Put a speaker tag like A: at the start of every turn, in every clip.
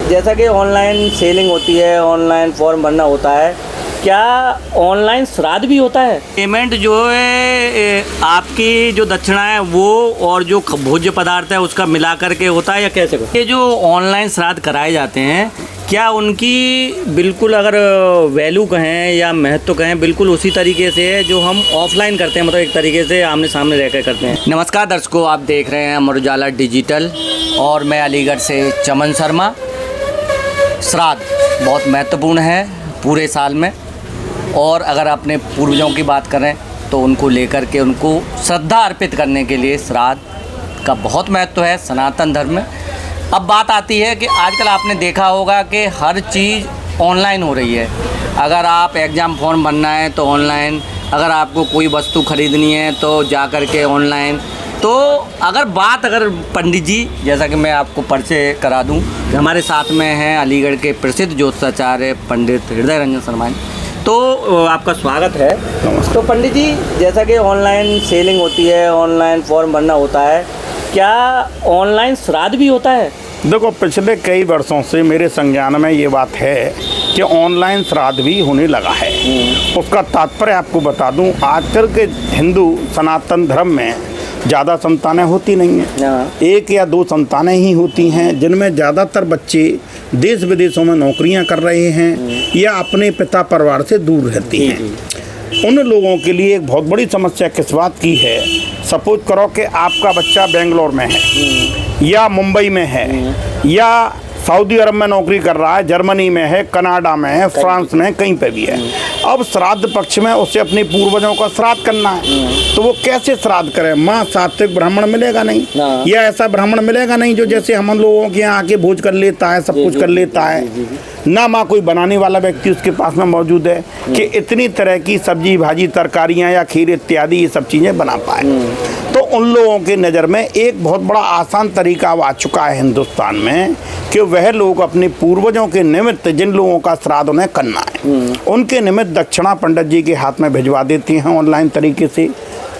A: जैसा कि online selling होती है, ऑनलाइन फॉर्म भरना होता है, क्या ऑनलाइन श्राद्ध भी होता है? पेमेंट जो है आपकी जो दक्षिणा है वो और जो भोज्य पदार्थ है उसका मिला करके होता है या कैसे? ये जो ऑनलाइन श्राद्ध कराए जाते हैं क्या उनकी बिल्कुल अगर वैल्यू कहें या महत्व कहें बिल्कुल उसी तरीके से है जो हम ऑफलाइन करते हैं, मतलब एक तरीके से आमने सामने रहकर करते हैं? नमस्कार दर्शकों, आप देख रहे हैं अमर उजाला डिजिटल और मैं अलीगढ़ से चमन शर्मा। श्राद्ध बहुत महत्वपूर्ण है पूरे साल में, और अगर अपने पूर्वजों की बात करें तो उनको लेकर के उनको श्रद्धा अर्पित करने के लिए श्राद्ध का बहुत महत्व है सनातन धर्म में। अब बात आती है कि आजकल आपने देखा होगा कि हर चीज़ ऑनलाइन हो रही है। अगर आप एग्ज़ाम फॉर्म भरना है तो ऑनलाइन, अगर आपको कोई वस्तु ख़रीदनी है तो जा कर के ऑनलाइन। तो अगर पंडित जी, जैसा कि मैं आपको परिचय करा दूं, हमारे साथ में हैं अलीगढ़ के प्रसिद्ध ज्योतिषाचार्य पंडित हृदय रंजन शर्मा। तो आपका स्वागत है। तो पंडित जी, जैसा कि ऑनलाइन सेलिंग होती है, ऑनलाइन फॉर्म भरना होता है, क्या ऑनलाइन श्राद्ध भी होता है?
B: देखो, पिछले कई वर्षों से मेरे संज्ञान में ये बात है कि ऑनलाइन श्राद्ध भी होने लगा है। उसका तात्पर्य आपको बता दूं, आजकल के हिंदू सनातन धर्म में ज़्यादा संतानें होती नहीं हैं, एक या दो संतानें ही होती हैं, जिनमें ज़्यादातर बच्चे देश विदेशों में नौकरियां कर रहे हैं या अपने पिता परिवार से दूर रहते हैं। उन लोगों के लिए एक बहुत बड़ी समस्या किस बात की है? सपोज करो कि आपका बच्चा बेंगलोर में है या मुंबई में है या सऊदी अरब में नौकरी कर रहा है, जर्मनी में है, कनाडा में है, फ्रांस में है, कहीं पे भी है। अब श्राद्ध पक्ष में उसे अपने पूर्वजों का श्राद्ध करना है, तो वो कैसे श्राद्ध करे? माँ सात्विक ब्राह्मण मिलेगा नहीं, या ऐसा ब्राह्मण मिलेगा नहीं जो जैसे हम लोगों के यहाँ आके भोज कर लेता है, सब कुछ कर लेता है। ना माँ कोई बनाने वाला व्यक्ति उसके पास में मौजूद है कि इतनी तरह की सब्जी भाजी तरकारियाँ या खीर इत्यादि ये सब चीज़ें बना पाए। तो उन लोगों के नज़र में एक बहुत बड़ा आसान तरीका आ चुका है हिंदुस्तान में कि वह लोग अपने पूर्वजों के निमित्त जिन लोगों का श्राद्ध उन्हें करना है, उनके निमित्त दक्षिणा पंडित जी के हाथ में भिजवा देते हैं ऑनलाइन तरीके से।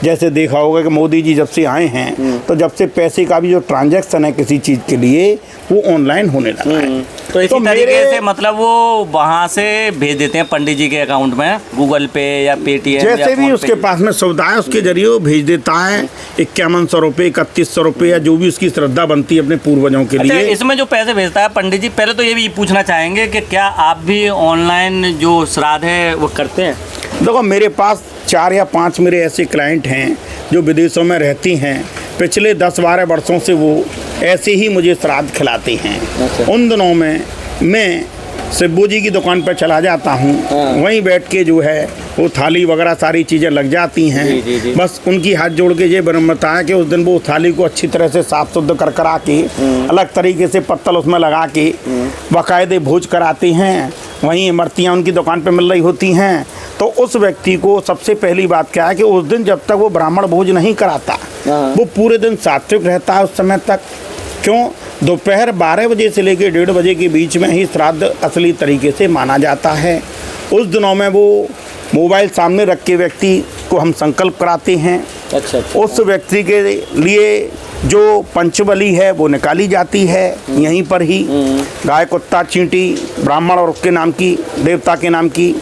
B: जैसे देखा होगा कि मोदी जी जब से आए हैं तो जब से पैसे का भी जो ट्रांजैक्शन है किसी चीज़ के लिए वो ऑनलाइन होने लगा है।
A: तो इसी तरीके से मतलब वो वहाँ से भेज देते हैं पंडित जी के अकाउंट में, गूगल पे या पेटीएम,
B: जैसे भी उसके पास में सुविधा है उसके जरिए वो भेज देता है। 5100 रुपये, 3100 रुपये या जो भी उसकी श्रद्धा बनती है अपने पूर्वजों के लिए।
A: इसमें जो पैसे भेजता है पंडित जी, पहले तो ये भी पूछना चाहेंगे कि क्या आप भी ऑनलाइन जो श्राद्ध है वो करते हैं?
B: देखो, मेरे पास 4 या 5 मेरे ऐसे क्लाइंट हैं जो विदेशों में रहती हैं। पिछले 10-12 वर्षों से वो ऐसे ही मुझे श्राद्ध खिलाते हैं। अच्छा। उन दिनों में मैं शिब्बू जी की दुकान पर चला जाता हूँ, वहीं बैठ के जो है वो थाली वगैरह सारी चीज़ें लग जाती हैं। जी। बस उनकी हाथ जोड़ के ये विनम्रता है कि उस दिन वो थाली को अच्छी तरह से साफ सुथरा कर करा के अलग तरीके से पत्तल उसमें लगा के बाकायदे भोज कराते हैं। वहीं इमरतियाँ उनकी दुकान पर मिल रही होती हैं। तो उस व्यक्ति को सबसे पहली बात क्या है कि उस दिन जब तक वो ब्राह्मण भोज नहीं कराता वो पूरे दिन सात्विक रहता है उस समय तक। क्यों? दोपहर 12 बजे से लेकर 1:30 बजे के बीच में ही श्राद्ध असली तरीके से माना जाता है। उस दिनों में वो मोबाइल सामने रख के व्यक्ति को हम संकल्प कराते हैं। अच्छा। उस व्यक्ति के लिए जो पंचबली है वो निकाली जाती है यहीं पर ही, गाय कुत्ता चींटी ब्राह्मण और उसके नाम की, देवता के नाम की।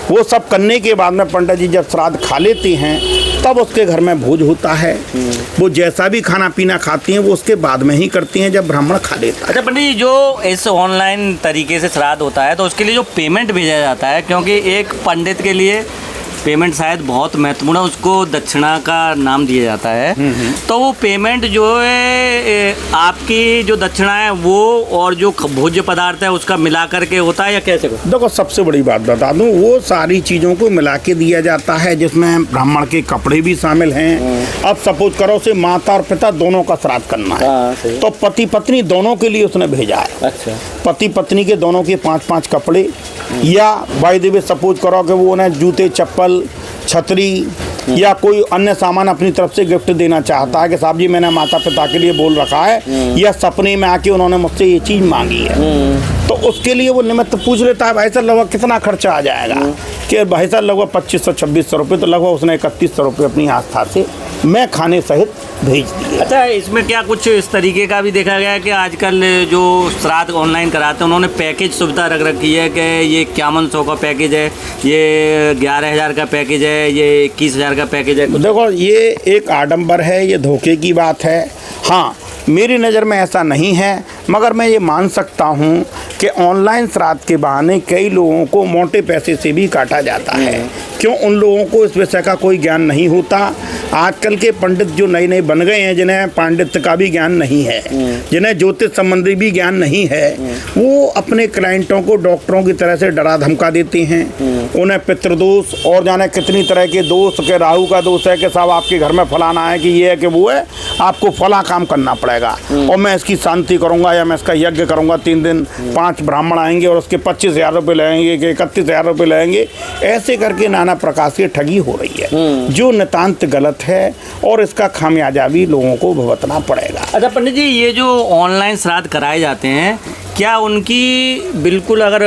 B: वो सब करने के बाद में पंडित जी जब श्राद्ध खा लेते हैं तब उसके घर में भोज होता है। वो जैसा भी खाना पीना खाती हैं वो उसके बाद में ही करती हैं जब ब्राह्मण खा लेता है।
A: अच्छा पंडित जी, जो इस ऑनलाइन तरीके से श्राद्ध होता है तो उसके लिए जो पेमेंट भेजा जाता है, क्योंकि एक पंडित के लिए पेमेंट शायद बहुत महत्वपूर्ण है, उसको दक्षिणा का नाम दिया जाता है। तो वो पेमेंट जो है आपकी जो दक्षिणा है वो और जो भोज्य पदार्थ है उसका मिला करके होता है या कैसे?
B: देखो, सबसे बड़ी बात बता दूं, वो सारी चीज़ों को मिला के दिया जाता है जिसमें ब्राह्मण के कपड़े भी शामिल हैं। अब सपोज करो से माता और पिता दोनों का श्राद्ध करना है तो पति पत्नी दोनों के लिए उसने भेजा है। अच्छा। पति पत्नी के दोनों के 5-5 कपड़े, या बाय द वे सपोज करो कि वो उन्हें जूते चप्पल छतरी या कोई अन्य सामान अपनी तरफ से गिफ्ट देना चाहता है कि साहब जी मैंने माता पिता के लिए बोल रखा है, या सपने में आके उन्होंने मुझसे ये चीज़ मांगी है, तो उसके लिए वो निमित्त पूछ लेता है भाई साहब लगभग कितना खर्चा आ जाएगा। कि भाई साहब लगभग 2500-2600 रुपये, तो लगभग उसने 3100 रुपये अपनी आस्था से मैं खाने सहित भेज दिए।
A: अच्छा, इसमें क्या कुछ इस तरीके का भी देखा गया है कि आजकल जो श्राद्ध ऑनलाइन कराते हैं उन्होंने पैकेज सुविधा रख रखी है कि ये 5100 का पैकेज है, ये 11,000 का पैकेज है, ये 21,000 का पैकेज है।
B: देखो, ये एक आडंबर है, ये धोखे की बात है। हाँ, मेरी नज़र में ऐसा नहीं है, मगर मैं ये मान सकता हूँ कि ऑनलाइन श्राद्ध के बहाने कई लोगों को मोटे पैसे से भी काटा जाता है। क्यों? उन लोगों को इस विषय का कोई ज्ञान नहीं होता। आजकल के पंडित जो नए नए बन गए हैं, जिन्हें पांडित्य का भी ज्ञान नहीं है, जिन्हें ज्योतिष संबंधी भी ज्ञान नहीं है, वो अपने क्लाइंटों को डॉक्टरों की तरह से डरा धमका देते हैं। उन्हें पितृदोष और जाने कितनी तरह के दोष, के राहु का दोष है कि साहब आपके घर में फलाना है, कि ये है कि वो है, आपको फला काम करना पड़ेगा और मैं इसकी शांति करूंगा या मैं इसका यज्ञ करूंगा, 3 दिन 5 ब्राह्मण आएंगे और उसके 25,000 रुपये लगेंगे कि 31,000 रुपये लगेंगे। ऐसे करके नाना प्रकार से ठगी हो रही है, जो नितांत गलत है और इसका खामियाजा भी लोगों को भुगतना पड़ेगा।
A: अच्छा पंडित जी, ये जो ऑनलाइन श्राद्ध कराए जाते हैं, क्या उनकी बिल्कुल अगर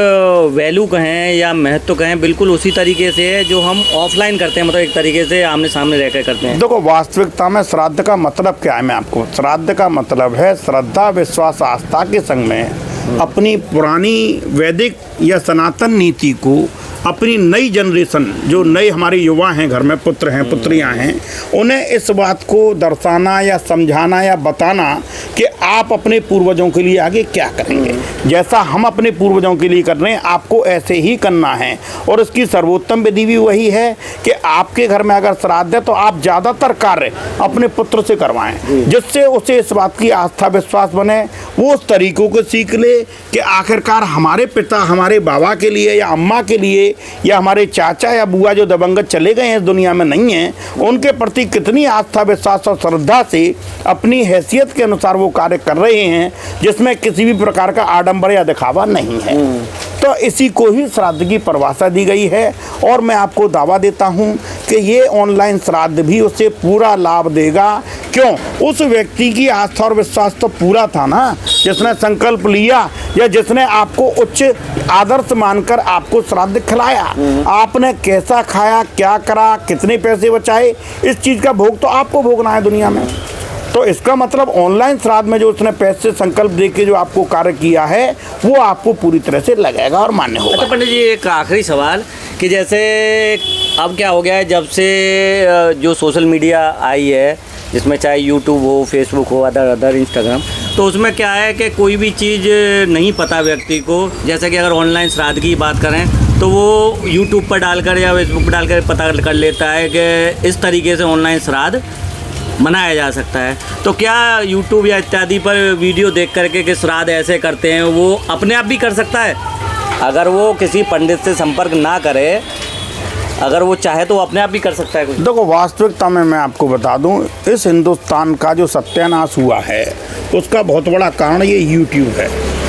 A: वैल्यू कहें या महत्व कहें, बिल्कुल उसी तरीके से है जो हम ऑफलाइन करते हैं, मतलब एक तरीके से आमने सामने रहकर करते हैं?
B: देखो, वास्तविकता में श्राद्ध का मतलब क्या है, मैं आपको, श्राद्ध का मतलब है श्रद्धा, विश्वास, आस्था के संग में अपनी पुरानी वैदिक या सनातन नीति को अपनी नई जनरेशन, जो नए हमारे युवा हैं, घर में पुत्र हैं, पुत्रियां हैं, उन्हें इस बात को दर्शाना या समझाना या बताना कि आप अपने पूर्वजों के लिए आगे क्या करेंगे। जैसा हम अपने पूर्वजों के लिए कर रहे हैं, आपको ऐसे ही करना है। और इसकी सर्वोत्तम विधि भी वही है कि आपके घर में अगर श्राद्ध है तो आप ज़्यादातर कार्य अपने पुत्र से करवाएं, जिससे उसे इस बात की आस्था विश्वास बने, वो उस तरीकों को सीख ले कि आखिरकार हमारे पिता, हमारे बाबा के लिए या अम्मा के लिए या हमारे चाचा या बुआ जो दिवंगत चले गए हैं, इस दुनिया में नहीं हैं, उनके प्रति कितनी आस्था विश्वास और श्रद्धा से अपनी हैसियत के अनुसार वो कार्य कर रहे हैं, जिसमें किसी भी प्रकार का आडंबर या दिखावा नहीं है। तो इसी को ही श्राद्ध की परिभाषा दी गई है और मैं आपको दावा देता हूं कि ये ऑनलाइन श्राद्ध भी उसे पूरा लाभ देगा। क्यों? उस व्यक्ति की आस्था और विश्वास तो पूरा था ना, जिसने संकल्प लिया या जिसने आपको उच्च आदर्श मानकर आपको श्राद्ध खिलाया। आपने कैसा खाया, क्या करा, कितने पैसे बचाए, इस चीज़ का भोग तो आपको भोगना है दुनिया में। तो इसका मतलब ऑनलाइन श्राद्ध में जो उसने पैसे संकल्प दे के जो आपको कार्य किया है, वो आपको पूरी तरह से लगेगा और मान्य होगा।
A: अच्छा पंडित जी, एक आखिरी सवाल कि जैसे अब क्या हो गया है, जब से जो सोशल मीडिया आई है, जिसमें चाहे यूट्यूब हो, फेसबुक हो, अदर इंस्टाग्राम, तो उसमें क्या है कि कोई भी चीज़ नहीं पता व्यक्ति को, जैसे कि अगर ऑनलाइन श्राद्ध की बात करें तो वो यूट्यूब पर डालकर या फेसबुक पर डालकर पता कर लेता है कि इस तरीके से ऑनलाइन श्राद्ध मनाया जा सकता है। तो क्या यूट्यूब या इत्यादि पर वीडियो देख करके कि श्राद्ध ऐसे करते हैं, वो अपने आप भी कर सकता है? अगर वो किसी पंडित से संपर्क ना करे, अगर वो चाहे तो वो अपने आप भी कर सकता है कुछ?
B: देखो, वास्तविकता में मैं आपको बता दूं, इस हिंदुस्तान का जो सत्यानाश हुआ है उसका बहुत बड़ा कारण ये यूट्यूब है।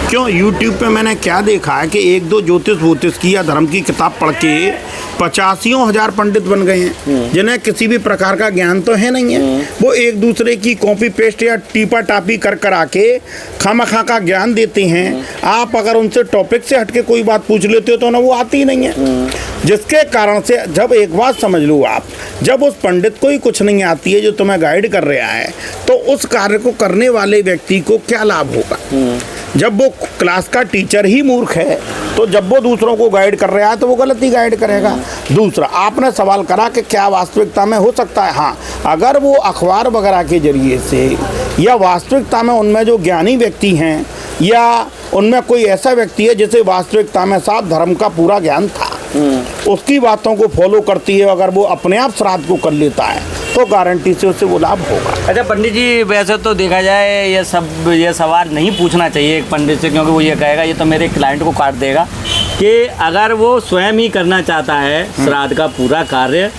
B: क्यों? यूट्यूब पे मैंने क्या देखा है कि 1-2 ज्योतिष वोतिष की या धर्म की किताब पढ़ के 85,000 पंडित बन गए हैं, जिन्हें किसी भी प्रकार का ज्ञान तो है नहीं है। वो एक दूसरे की कॉपी पेस्ट या टीपा टापी कर आके खामखा का ज्ञान देते हैं। आप अगर उनसे टॉपिक से हटके कोई बात पूछ लेते हो तो ना वो आती ही नहीं है। जिसके कारण से जब एक बात समझ लो आप, जब उस पंडित को ही कुछ नहीं आती है जो तुम्हें गाइड कर रहा है, तो उस कार्य को करने वाले व्यक्ति को क्या लाभ होगा? जब वो क्लास का टीचर ही मूर्ख है, तो जब वो दूसरों को गाइड कर रहा है तो वो गलत ही गाइड करेगा। दूसरा, आपने सवाल करा कि क्या वास्तविकता में हो सकता है? हाँ, अगर वो अखबार वगैरह के जरिए से या वास्तविकता में उनमें जो ज्ञानी व्यक्ति हैं या उनमें कोई ऐसा व्यक्ति है जिसे वास्तविकता में साफ धर्म का पूरा ज्ञान था, उसकी बातों को फॉलो करती है, अगर वो अपने आप श्राद्ध को कर लेता है तो गारंटी से उससे वो लाभ होगा।
A: अच्छा पंडित जी, वैसे तो देखा जाए ये सवाल नहीं पूछना चाहिए एक पंडित से, क्योंकि वो ये कहेगा ये तो मेरे क्लाइंट को काट देगा, कि अगर वो स्वयं ही करना चाहता है श्राद्ध का पूरा कार्य,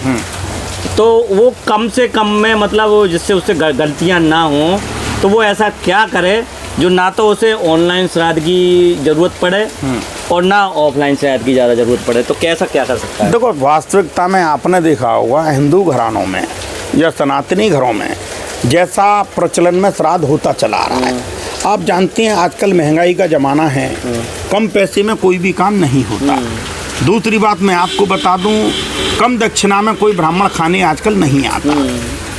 A: तो वो कम से कम में, मतलब वो जिससे उससे गलतियां ना हो, तो वो ऐसा क्या करे जो ना तो उसे ऑनलाइन श्राद्ध की ज़रूरत पड़े और ना ऑफलाइन श्राद्ध की ज़्यादा ज़रूरत पड़े, तो कैसा क्या कर सकता है?
B: देखो, वास्तविकता में आपने देखा होगा हिंदू घरानों में या सनातनी घरों में जैसा प्रचलन में श्राद्ध होता चला आ रहा है। आप जानते हैं आजकल महंगाई का ज़माना है, कम पैसे में कोई भी काम नहीं होता। दूसरी बात मैं आपको बता दूं, कम दक्षिणा में कोई ब्राह्मण खाने आजकल नहीं आता।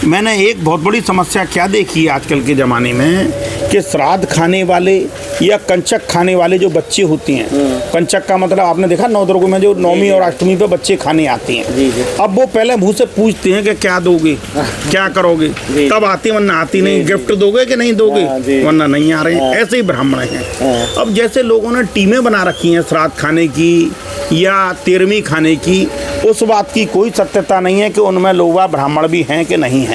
B: मैंने एक बहुत बड़ी समस्या क्या देखी है आजकल के ज़माने में कि श्राद्ध खाने वाले या कंचक खाने वाले जो बच्चे होते हैं, कंचक का मतलब आपने देखा नवदुर्गों में जो नवमी और अष्टमी पे बच्चे खाने आते हैं, अब वो पहले मुँह से पूछते हैं कि क्या दोगे, क्या करोगे, तब आते वरना आती नहीं, गिफ्ट दोगे कि नहीं दोगे, वरना नहीं आ रहे हैं। ऐसे ही ब्राह्मण हैं। अब जैसे लोगों ने टीमें बना रखी हैं श्राद्ध खाने की या 13वीं खाने की, उस बात की कोई सत्यता नहीं है कि उनमें लोग ब्राह्मण भी हैं कि नहीं हैं।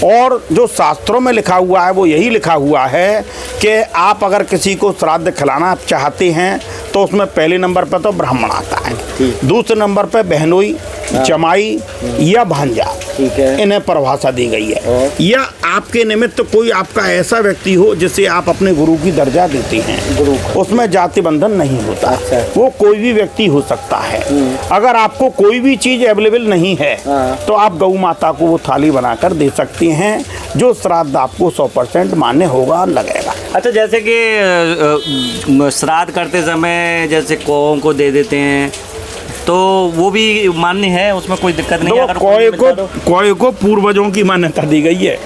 B: और जो शास्त्रों में लिखा हुआ है वो यही लिखा हुआ है कि आप अगर किसी को श्राद्ध खिलाना चाहते हैं तो उसमें पहले नंबर पर तो ब्राह्मण आता है, दूसरे नंबर पर बहनोई, जमाई या भांजा, इन्हें परिभाषा दी गई है। या आपके निमित्त कोई आपका ऐसा व्यक्ति हो जिसे आप अपने गुरु की दर्जा देते हैं, उसमें जाति बंधन नहीं होता। वो कोई भी व्यक्ति हो सकता है। अगर आपको कोई भी चीज अवेलेबल नहीं है तो आप गौ माता को वो थाली बनाकर दे सकते हैं, जो श्राद्ध आपको 100% मान्य होगा, लगेगा।
A: अच्छा, जैसे कि श्राद्ध करते समय जैसे कौओं को दे देते हैं, तो वो भी मान्य है, उसमें कोई दिक्कत नहीं है? अगर
B: कोई को पूर्वजों की मान्यता दी गई है।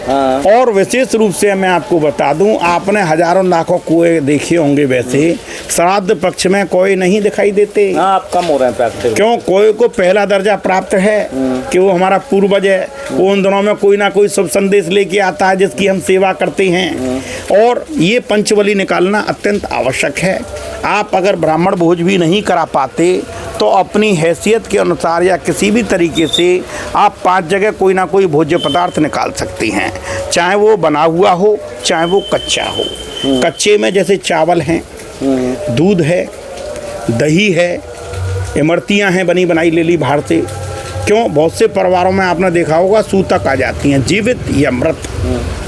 B: और विशेष रूप से मैं आपको बता दूं, आपने हजारों लाखों कुएं देखे होंगे, वैसे श्राद्ध पक्ष में कोई नहीं दिखाई देते।
A: आप कम हो रहे हैं प्राप्त।
B: क्यों? कोई को पहला दर्जा प्राप्त है कि वो हमारा पूर्वज है, वो उन दिनों में कोई ना कोई शुभ संदेश लेके आता है जिसकी हम सेवा करते हैं। और ये पंचबली निकालना अत्यंत आवश्यक है। आप अगर ब्राह्मण भोज भी नहीं करा पाते तो अपनी हैसियत के अनुसार या किसी भी तरीके से आप 5 जगह कोई ना कोई भोज्य पदार्थ निकाल सकते हैं, चाहे वो बना हुआ हो चाहे वो कच्चा हो। कच्चे में जैसे चावल हैं, दूध है, दही है, इमरतियां हैं बनी बनाई ले ली बाहर से। क्यों? बहुत से परिवारों में आपने देखा होगा सूतक आ जाती हैं, जीवित या मृत।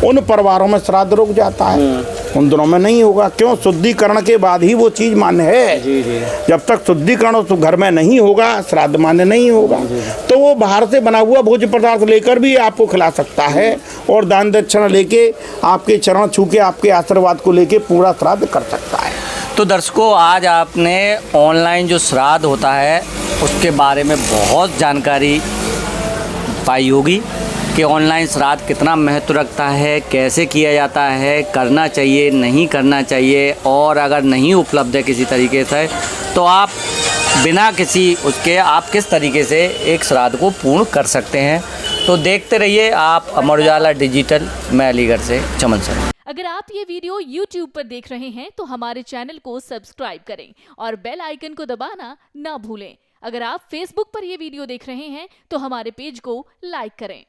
B: उन परिवारों में श्राद्ध रुक जाता है, उन दिनों में नहीं होगा। क्यों? शुद्धिकरण के बाद ही वो चीज़ मान्य है। जब तक शुद्धिकरण उस घर में नहीं होगा, श्राद्ध मान्य नहीं होगा। तो वो बाहर से बना हुआ भोज्य पदार्थ लेकर भी आपको खिला सकता है और दान दक्षिणा लेके आपके चरण छू के आपके आशीर्वाद को लेके पूरा श्राद्ध कर सकता है।
A: तो दर्शकों, आज आपने ऑनलाइन जो श्राद्ध होता है उसके बारे में बहुत जानकारी पाई होगी कि ऑनलाइन श्राद्ध कितना महत्व रखता है, कैसे किया जाता है, करना चाहिए नहीं करना चाहिए, और अगर नहीं उपलब्ध है किसी तरीके से तो आप बिना किसी उसके आप किस तरीके से एक श्राद्ध को पूर्ण कर सकते हैं। तो देखते रहिए आप अमर उजाला डिजिटल। मैं अलीगढ़ से चमन सर।
C: अगर आप ये वीडियो YouTube पर देख रहे हैं तो हमारे चैनल को सब्सक्राइब करें और बेल आइकन को दबाना ना भूलें। अगर आप Facebook पर ये वीडियो देख रहे हैं तो हमारे पेज को लाइक करें।